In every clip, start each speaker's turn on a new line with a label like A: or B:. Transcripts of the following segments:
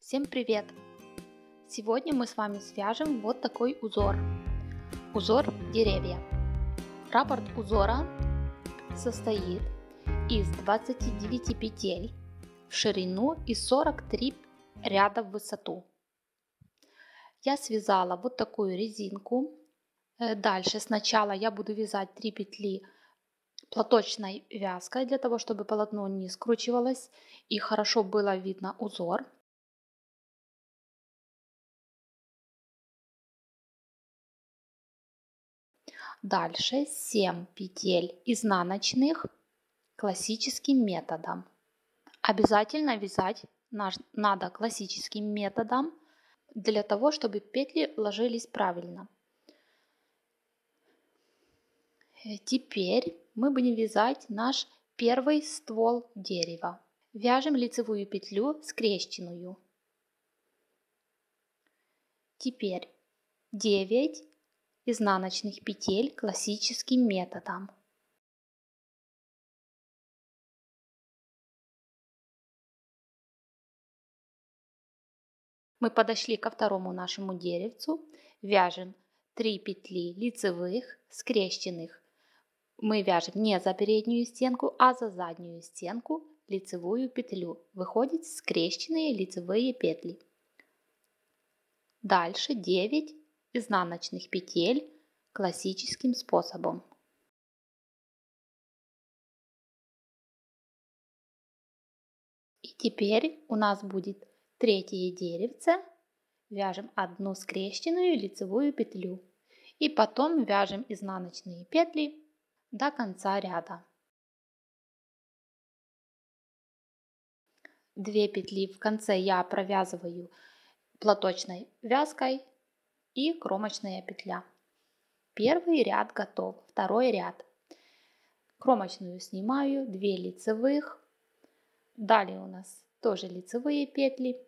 A: Всем привет! Сегодня мы с вами свяжем вот такой узор. Узор деревья. Раппорт узора состоит из 29 петель в ширину и 43 ряда в высоту. Я связала вот такую резинку. Дальше сначала я буду вязать 3 петли платочной вязкой, для того чтобы полотно не скручивалось и хорошо было видно узор. Дальше 7 петель изнаночных классическим методом. Обязательно вязать надо классическим методом, для того чтобы петли ложились правильно. Теперь мы будем вязать наш первый ствол дерева. Вяжем лицевую петлю скрещенную. Теперь 9 изнаночных петель классическим методом. Мы подошли ко второму нашему деревцу, вяжем 3 петли лицевых скрещенных. Мы вяжем не за переднюю стенку, а за заднюю стенку лицевую петлю. Выходят скрещенные лицевые петли. Дальше 9 изнаночных петель классическим способом. И теперь у нас будет третье деревце. Вяжем одну скрещенную лицевую петлю. И потом вяжем изнаночные петли до конца ряда. 2 петли в конце я провязываю платочной вязкой и кромочная петля. Первый ряд готов. Второй ряд. Кромочную снимаю, 2 лицевых. Далее у нас тоже лицевые петли.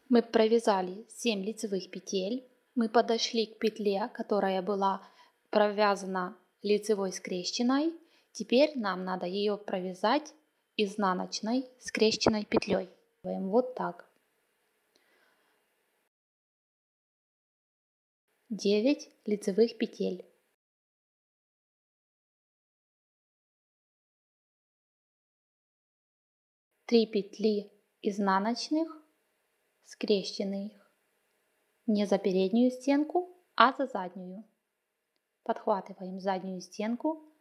A: Мы провязали 7 лицевых петель. Мы подошли к петле, которая была провязана лицевой скрещенной. Теперь нам надо ее провязать изнаночной скрещенной петлей. Вот так. 9 лицевых петель. Три петли изнаночных скрещенных. Не за переднюю стенку, а за заднюю. Подхватываем заднюю стенку,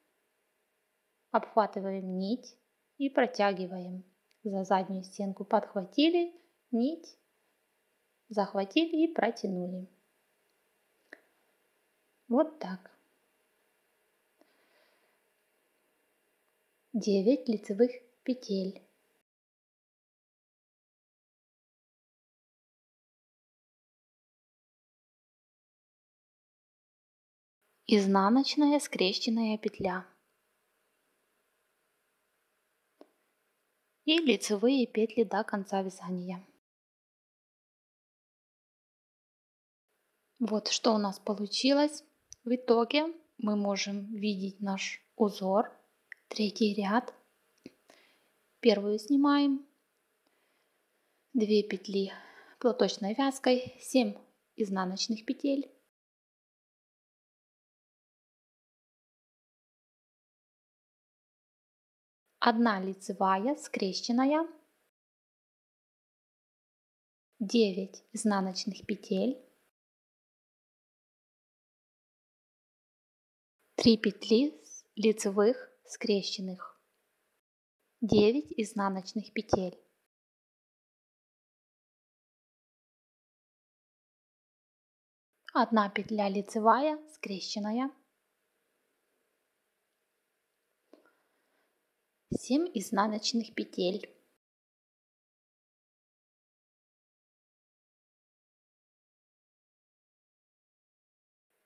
A: обхватываем нить и протягиваем за заднюю стенку. Подхватили нить, захватили и протянули. Вот так. 9 лицевых петель. Изнаночная скрещенная петля. И лицевые петли до конца вязания. Вот что у нас получилось. В итоге мы можем видеть наш узор. Третий ряд. Первую снимаем. 2 петли платочной вязкой, 7 изнаночных петель. Одна лицевая скрещенная. 9 изнаночных петель. 3 петли лицевых скрещенных. 9 изнаночных петель. Одна петля лицевая скрещенная. 7 изнаночных петель.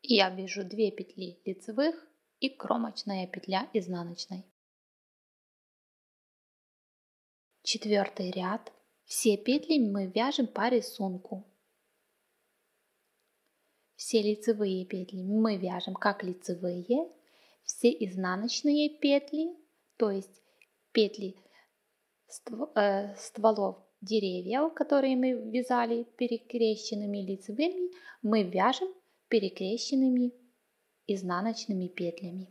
A: И я вяжу 2 петли лицевых и кромочная петля изнаночной. Четвертый ряд. Все петли мы вяжем по рисунку. Все лицевые петли мы вяжем как лицевые. все изнаночные петли, то есть петли стволов деревьев, которые мы вязали перекрещенными лицевыми, мы вяжем перекрещенными изнаночными петлями.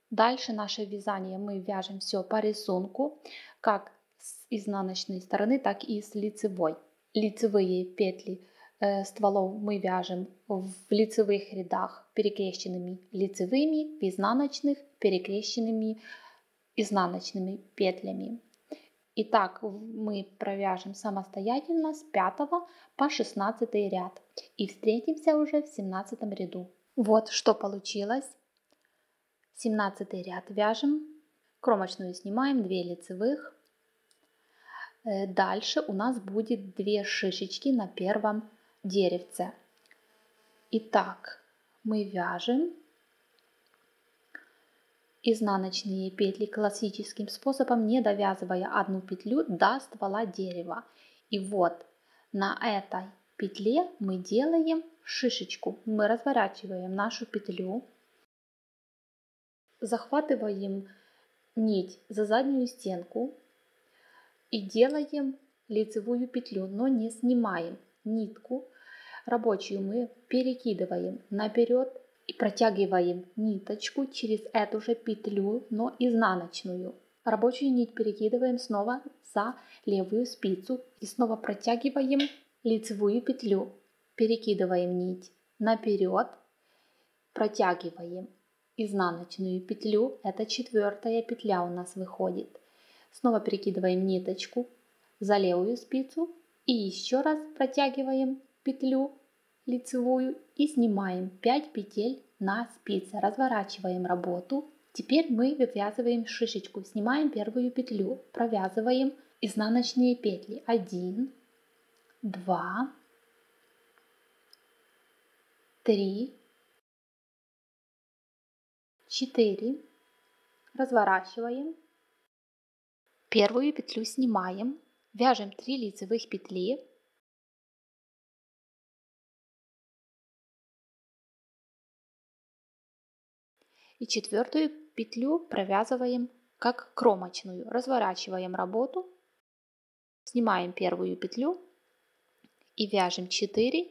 A: Дальше наше вязание мы вяжем все по рисунку, как с изнаночной стороны, так и с лицевой. Лицевые петли стволов мы вяжем в лицевых рядах перекрещенными лицевыми, в изнаночных перекрещенными изнаночными петлями. Итак, мы провяжем самостоятельно с 5 по 16 ряд и встретимся уже в 17 ряду. Вот что получилось. 17 ряд вяжем, кромочную снимаем, 2 лицевых. Дальше у нас будет 2 шишечки на первом деревце. Итак, мы вяжем изнаночные петли классическим способом, не довязывая одну петлю до ствола дерева. И вот на этой петле мы делаем шишечку. Мы разворачиваем нашу петлю, захватываем нить за заднюю стенку и делаем лицевую петлю, но не снимаем нитку. Рабочую мы перекидываем наперед и протягиваем ниточку через эту же петлю, но изнаночную. Рабочую нить перекидываем снова за левую спицу и снова протягиваем лицевую петлю. Перекидываем нить наперед, протягиваем изнаночную петлю, это 4-я петля у нас выходит. Снова перекидываем ниточку за левую спицу и еще раз протягиваем петлю лицевую и снимаем 5 петель на спице, разворачиваем работу. Теперь мы вывязываем шишечку, снимаем первую петлю, провязываем изнаночные петли 1, 2, 3, 4, разворачиваем, первую петлю снимаем, вяжем 3 лицевых петли, и 4-ю петлю провязываем как кромочную, разворачиваем работу, снимаем первую петлю и вяжем 4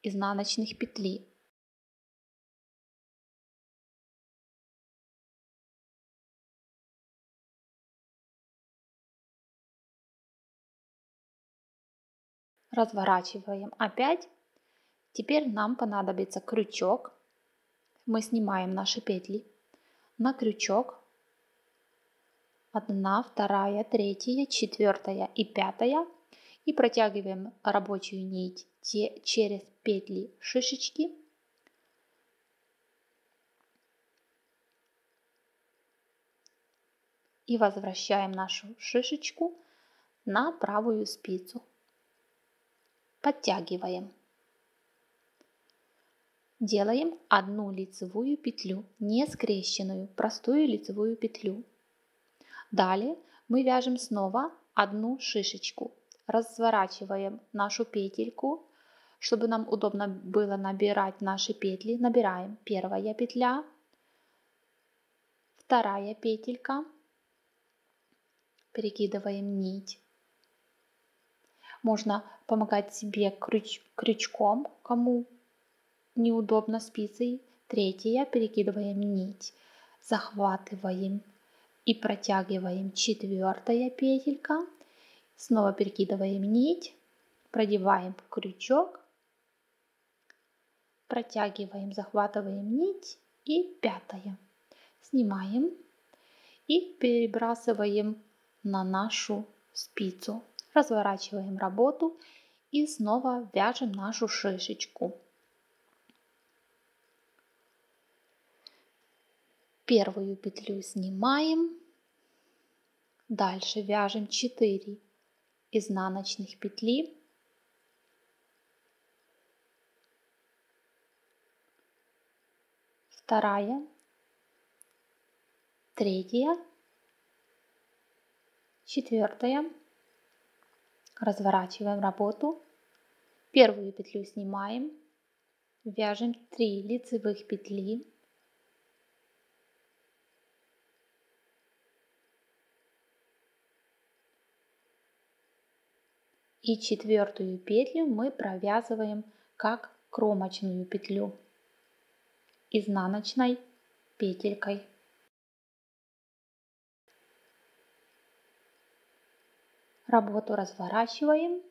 A: изнаночных петли. Разворачиваем опять. Теперь нам понадобится крючок. Мы снимаем наши петли на крючок. 1, 2, 3, 4 и 5. И протягиваем рабочую нить через петли шишечки. И возвращаем нашу шишечку на правую спицу. Подтягиваем. Делаем 1 лицевую петлю, не скрещенную, простую лицевую петлю. Далее мы вяжем снова 1 шишечку. Разворачиваем нашу петельку, чтобы нам удобно было набирать наши петли. Набираем 1 петля, 2 петелька, перекидываем нить. Можно помогать себе крючком, кому неудобно спицей. 3, перекидываем нить, захватываем и протягиваем 4 петелька, снова перекидываем нить, продеваем в крючок, протягиваем, захватываем нить и 5. Снимаем и перебрасываем на нашу спицу. Разворачиваем работу и снова вяжем нашу шишечку. Первую петлю снимаем. Дальше вяжем 4 изнаночных петли. Вторая, 3, 4. Разворачиваем работу Первую петлю снимаем, вяжем 3 лицевых петли. И четвертую петлю мы провязываем как кромочную петлю изнаночной петелькой. Работу разворачиваем,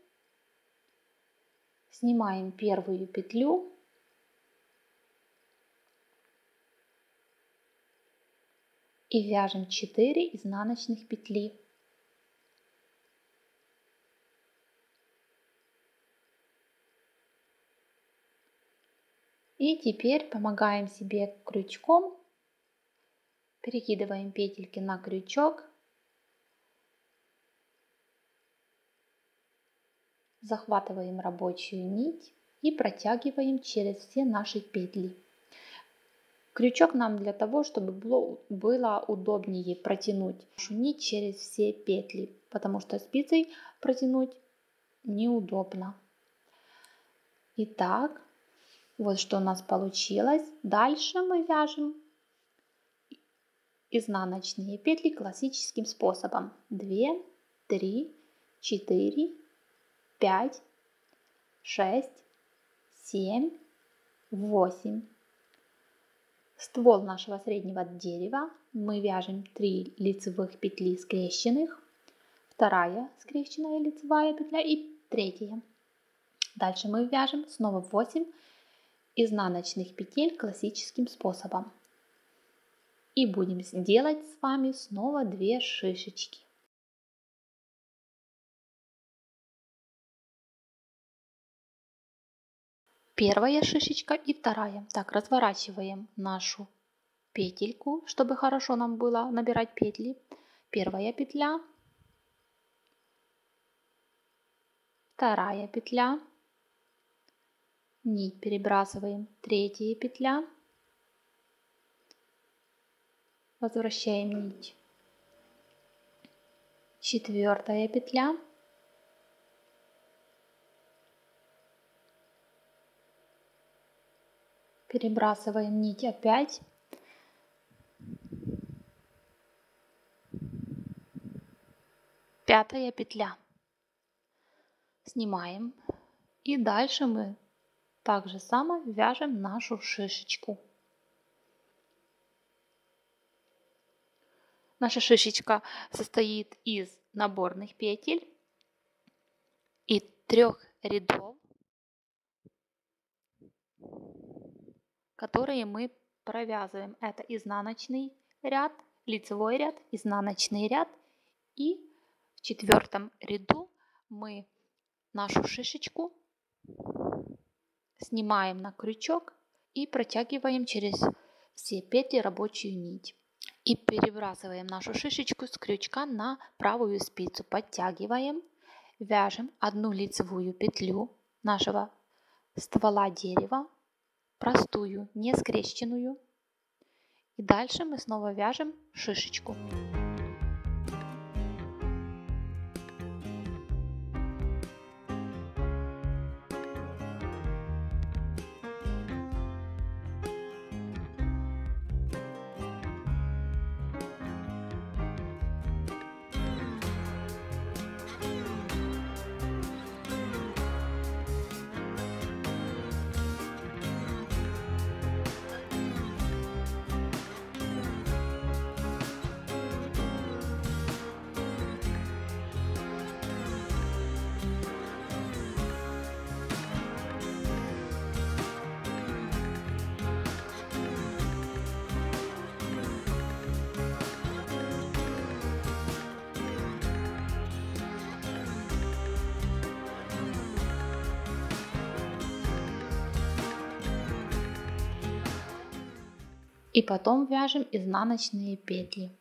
A: снимаем первую петлю и вяжем 4 изнаночных петли. И теперь помогаем себе крючком, перекидываем петельки на крючок, захватываем рабочую нить и протягиваем через все наши петли. Крючок нам для того, чтобы было удобнее протянуть нашу нить через все петли, потому что спицей протянуть неудобно. Итак, вот что у нас получилось. Дальше мы вяжем изнаночные петли классическим способом. 2, 3, 4, 5, 6, 7, 8. Ствол нашего среднего дерева мы вяжем 3 лицевых петли скрещенных, вторая скрещенная лицевая петля и третья. Дальше мы вяжем снова 8 изнаночных петель классическим способом. И будем делать с вами снова 2 шишечки. Первая шишечка и вторая. Так, разворачиваем нашу петельку, чтобы хорошо нам было набирать петли. Первая петля, вторая петля, нить перебрасываем, третья петля, возвращаем нить, четвертая петля, перебрасываем нить опять, пятая петля, снимаем и дальше мы так же само вяжем нашу шишечку. Наша шишечка состоит из наборных петель и 3 рядов, которые мы провязываем. Это изнаночный ряд, лицевой ряд, изнаночный ряд. И в 4 ряду мы нашу шишечку снимаем на крючок и протягиваем через все петли рабочую нить. И перебрасываем нашу шишечку с крючка на правую спицу. Подтягиваем, вяжем 1 лицевую петлю нашего ствола дерева, простую, не скрещенную. И дальше мы снова вяжем шишечку. И потом вяжем изнаночные петли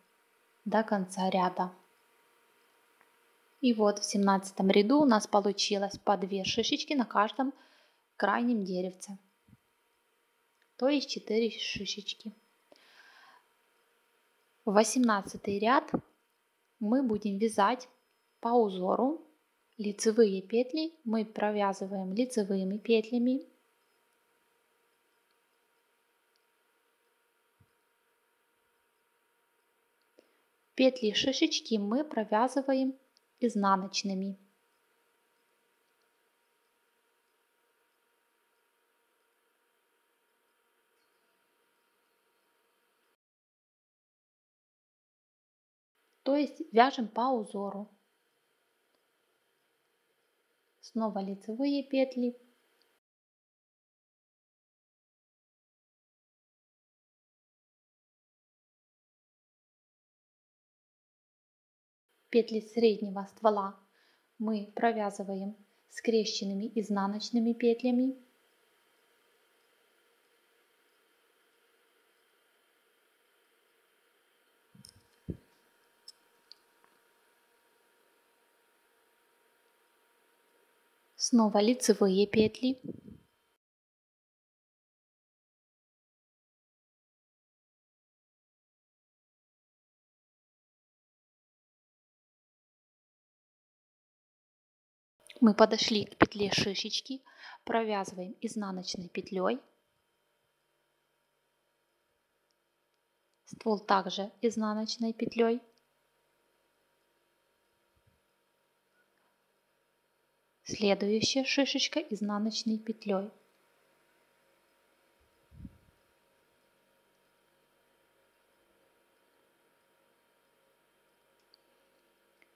A: до конца ряда. И вот в 17 ряду у нас получилось по 2 шишечки на каждом крайнем деревце, то есть 4 шишечки. В 18 ряд мы будем вязать по узору Лицевые петли мы провязываем лицевыми петлями. Петли шишечки мы провязываем изнаночными. То есть вяжем по узору. Снова лицевые петли. Петли среднего ствола мы провязываем скрещенными изнаночными петлями. Снова лицевые петли. Мы подошли к петле шишечки, провязываем изнаночной петлей. Ствол также изнаночной петлей. Следующая шишечка изнаночной петлей.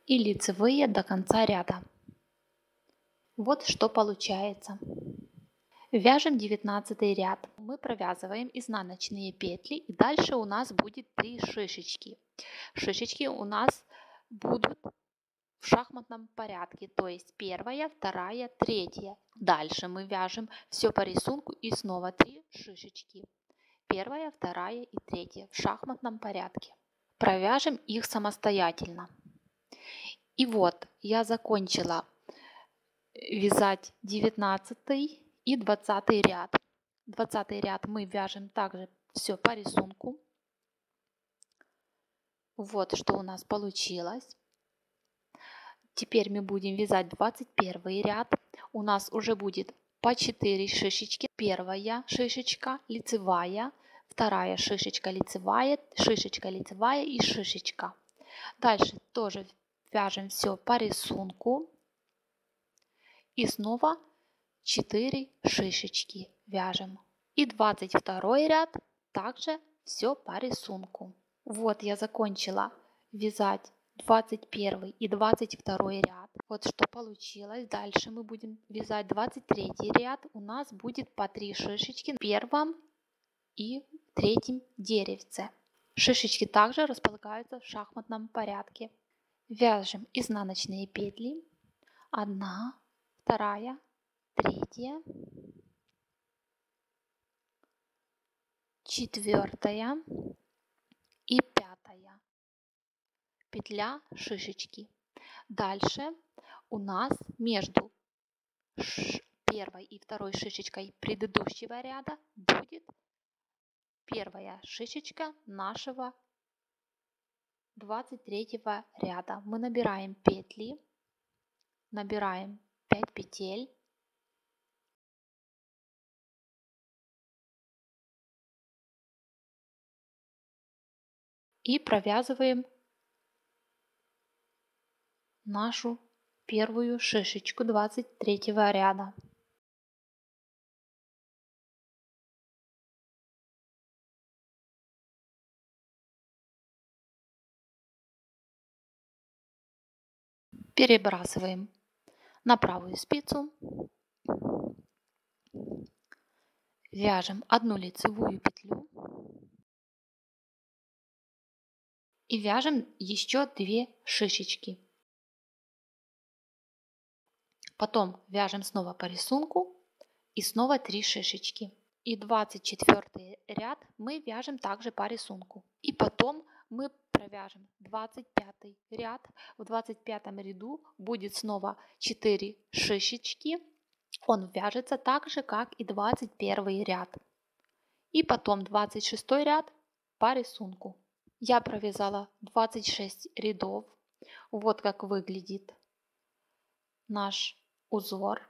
A: И лицевые до конца ряда. Вот что получается. Вяжем 19 ряд. Мы провязываем изнаночные петли, и дальше у нас будет 3 шишечки. Шишечки у нас будут в шахматном порядке, то есть первая, вторая, третья. Дальше мы вяжем все по рисунку и снова 3 шишечки. Первая, вторая и третья в шахматном порядке. Провяжем их самостоятельно. И вот я закончила вязать 19 и 20 ряд. 20 ряд мы вяжем также все по рисунку. Вот что у нас получилось. Теперь мы будем вязать 21 ряд. У нас уже будет по 4 шишечки. Первая шишечка лицевая, вторая шишечка лицевая и шишечка. Дальше тоже вяжем все по рисунку. И снова 4 шишечки вяжем. И 22 ряд также все по рисунку. Вот я закончила вязать 21 и 22 ряд. Вот что получилось. Дальше мы будем вязать 23 ряд. У нас будет по 3 шишечки в первом и третьем деревце. Шишечки также располагаются в шахматном порядке. Вяжем изнаночные петли. 1, 2, 3, 4 и 5 петля шишечки. Дальше у нас между первой и второй шишечкой предыдущего ряда будет первая шишечка нашего 23 ряда. Мы набираем петли, набираем 5 петель. И провязываем нашу первую шишечку 23 ряда. Перебрасываем на правую спицу. Вяжем одну лицевую петлю. И вяжем еще 2 шишечки. Потом вяжем снова по рисунку и снова 3 шишечки. И 24 ряд мы вяжем также по рисунку. И потом мы провяжем 25 ряд. В 25 ряду будет снова 4 шишечки. Он вяжется так же, как и 21 ряд. И потом 26 ряд по рисунку. Я провязала 26 рядов. Вот как выглядит наш узор.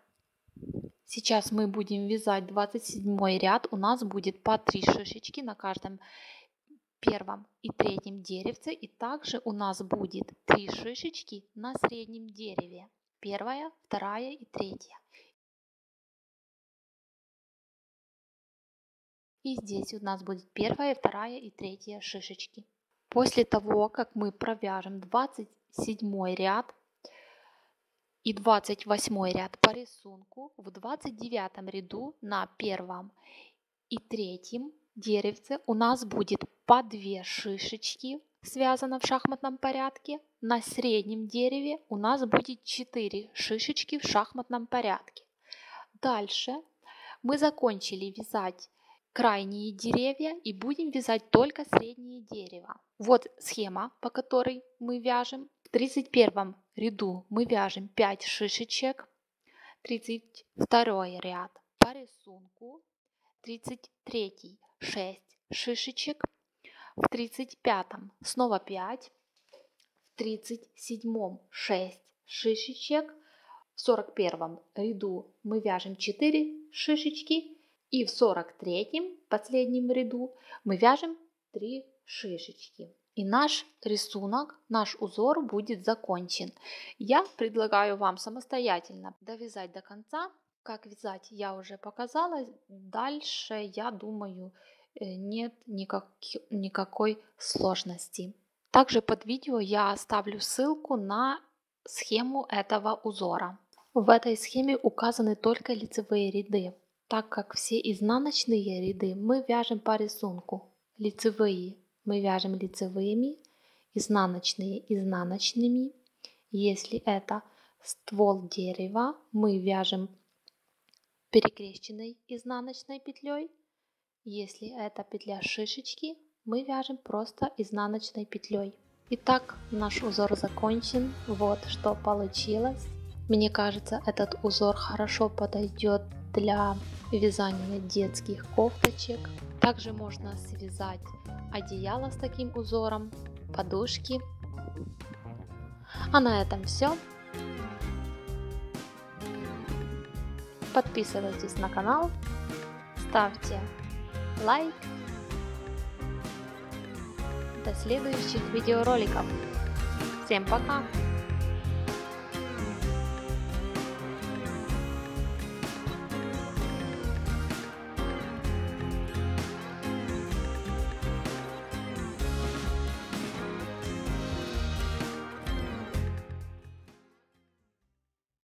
A: Сейчас мы будем вязать 27 ряд. У нас будет по 3 шишечки на каждом первом и третьем деревце. И также у нас будет 3 шишечки на среднем дереве. Первая, вторая и третья. И здесь у нас будет первая, вторая и третья шишечки. После того, как мы провяжем 27 ряд и 28 ряд по рисунку, в 29 ряду на первом и третьем деревце у нас будет по 2 шишечки, связано в шахматном порядке. На среднем дереве у нас будет 4 шишечки в шахматном порядке. Дальше мы закончили вязать крайние деревья и будем вязать только среднее дерево. Вот схема, по которой мы вяжем. В 31 ряду мы вяжем 5 шишечек, 32 ряд по рисунку, 33 6 шишечек, в 35 снова 5, в 37 6 шишечек, в 41 ряду мы вяжем 4 шишечки и в 43 последнем ряду мы вяжем 3 шишечки. И наш рисунок, наш узор будет закончен. Я предлагаю вам самостоятельно довязать до конца. Как вязать я уже показала. Дальше, я думаю, нет никакой сложности. Также под видео я оставлю ссылку на схему этого узора. В этой схеме указаны только лицевые ряды, так как все изнаночные ряды мы вяжем по рисунку. Лицевые мы вяжем лицевыми, изнаночные изнаночными. Если это ствол дерева, мы вяжем перекрещенной изнаночной петлей. Если это петля шишечки, мы вяжем просто изнаночной петлей. Итак, наш узор закончен. Вот что получилось. Мне кажется, этот узор хорошо подойдет для вязания детских кофточек. Также можно связать одеяло с таким узором, подушки. А на этом все. Подписывайтесь на канал, ставьте лайк. До следующих видеороликов. Всем пока!